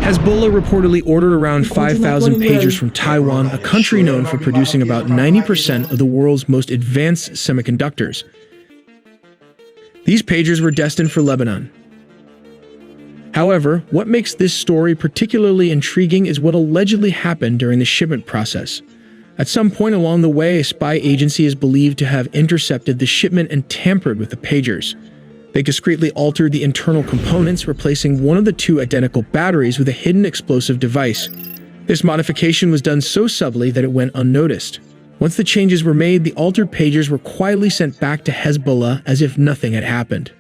Hezbollah reportedly ordered around 5,000 pagers from Taiwan, a country known for producing about 90% of the world's most advanced semiconductors. These pagers were destined for Lebanon. However, what makes this story particularly intriguing is what allegedly happened during the shipment process. At some point along the way, a spy agency is believed to have intercepted the shipment and tampered with the pagers. They discreetly altered the internal components, replacing one of the two identical batteries with a hidden explosive device. This modification was done so subtly that it went unnoticed. Once the changes were made, the altered pagers were quietly sent back to Hezbollah as if nothing had happened.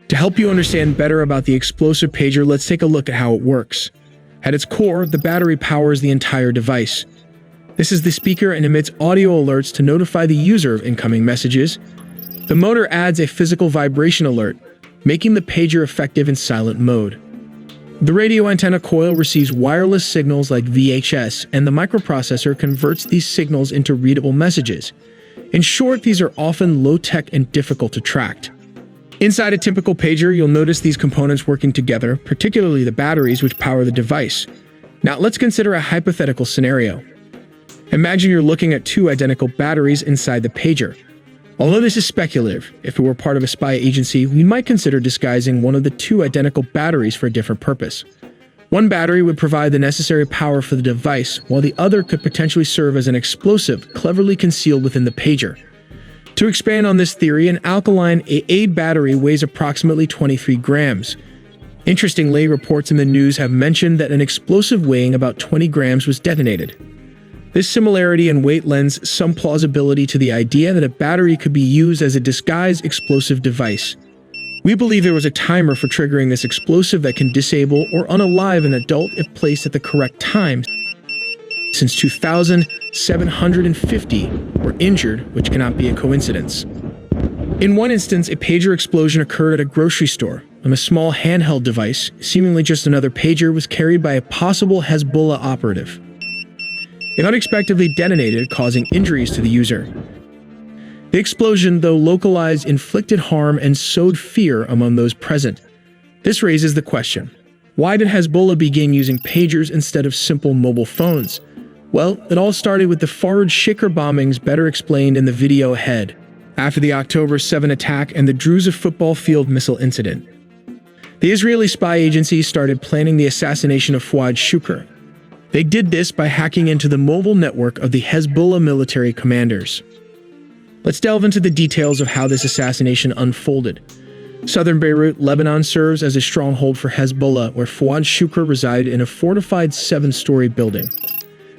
To help you understand better about the explosive pager, let's take a look at how it works. At its core, the battery powers the entire device. This is the speaker and emits audio alerts to notify the user of incoming messages. The motor adds a physical vibration alert, making the pager effective in silent mode. The radio antenna coil receives wireless signals like VHS, and the microprocessor converts these signals into readable messages. In short, these are often low-tech and difficult to track. Inside a typical pager, you'll notice these components working together, particularly the batteries which power the device. Now, let's consider a hypothetical scenario. Imagine you're looking at two identical batteries inside the pager. Although this is speculative, if it were part of a spy agency, we might consider disguising one of the two identical batteries for a different purpose. One battery would provide the necessary power for the device, while the other could potentially serve as an explosive cleverly concealed within the pager. To expand on this theory, an alkaline AA battery weighs approximately 23 grams. Interestingly, reports in the news have mentioned that an explosive weighing about 20 grams was detonated. This similarity in weight lends some plausibility to the idea that a battery could be used as a disguised explosive device. We believe there was a timer for triggering this explosive that can disable or unalive an adult if placed at the correct time. Since 2000, 750 were injured, which cannot be a coincidence. In one instance, a pager explosion occurred at a grocery store, and a small handheld device, seemingly just another pager, was carried by a possible Hezbollah operative. It unexpectedly detonated, causing injuries to the user. The explosion, though localized, inflicted harm and sowed fear among those present. This raises the question, why did Hezbollah begin using pagers instead of simple mobile phones? Well, it all started with the Farad Shikr bombings, better explained in the video ahead, after the October 7 attack and the Druza football field missile incident. The Israeli spy agency started planning the assassination of Fuad Shukr. They did this by hacking into the mobile network of the Hezbollah military commanders. Let's delve into the details of how this assassination unfolded. Southern Beirut, Lebanon serves as a stronghold for Hezbollah, where Fuad Shukr resided in a fortified 7-story building.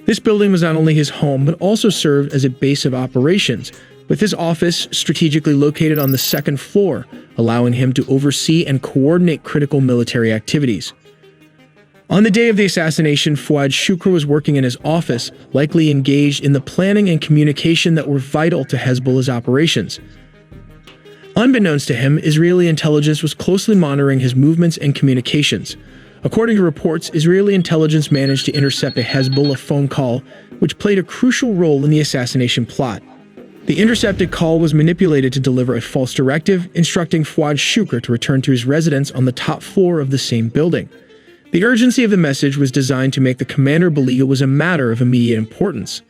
This building was not only his home, but also served as a base of operations, with his office strategically located on the 2nd floor, allowing him to oversee and coordinate critical military activities. On the day of the assassination, Fuad Shukr was working in his office, likely engaged in the planning and communication that were vital to Hezbollah's operations. Unbeknownst to him, Israeli intelligence was closely monitoring his movements and communications. According to reports, Israeli intelligence managed to intercept a Hezbollah phone call, which played a crucial role in the assassination plot. The intercepted call was manipulated to deliver a false directive, instructing Fuad Shukr to return to his residence on the top floor of the same building. The urgency of the message was designed to make the commander believe it was a matter of immediate importance.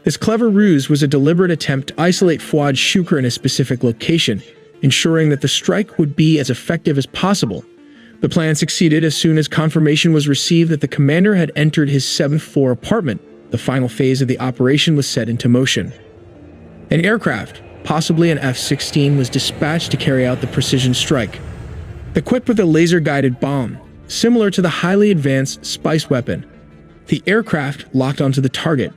This clever ruse was a deliberate attempt to isolate Fuad Shukr in a specific location, ensuring that the strike would be as effective as possible. The plan succeeded as soon as confirmation was received that the commander had entered his 7th-floor apartment. The final phase of the operation was set into motion. An aircraft, possibly an F-16, was dispatched to carry out the precision strike. Equipped with a laser-guided bomb, similar to the highly advanced Spice weapon, the aircraft locked onto the target.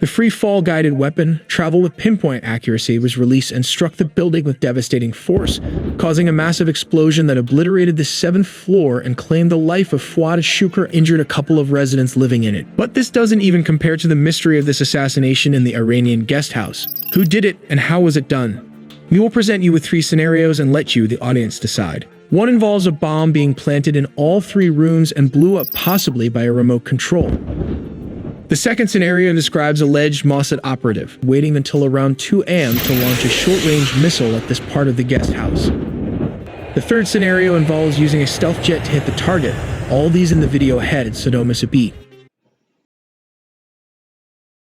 The free-fall guided weapon, traveled with pinpoint accuracy, was released and struck the building with devastating force, causing a massive explosion that obliterated the 7th floor and claimed the life of Fuad Shukr, injured a couple of residents living in it. But this doesn't even compare to the mystery of this assassination in the Iranian guest house. Who did it and how was it done? We will present you with 3 scenarios and let you, the audience, decide. One involves a bomb being planted in all 3 rooms and blew up possibly by a remote control. The second scenario describes alleged Mossad operative waiting until around 2 a.m. to launch a short-range missile at this part of the guest house. The third scenario involves using a stealth jet to hit the target, All these in the video ahead, so don't miss a beat.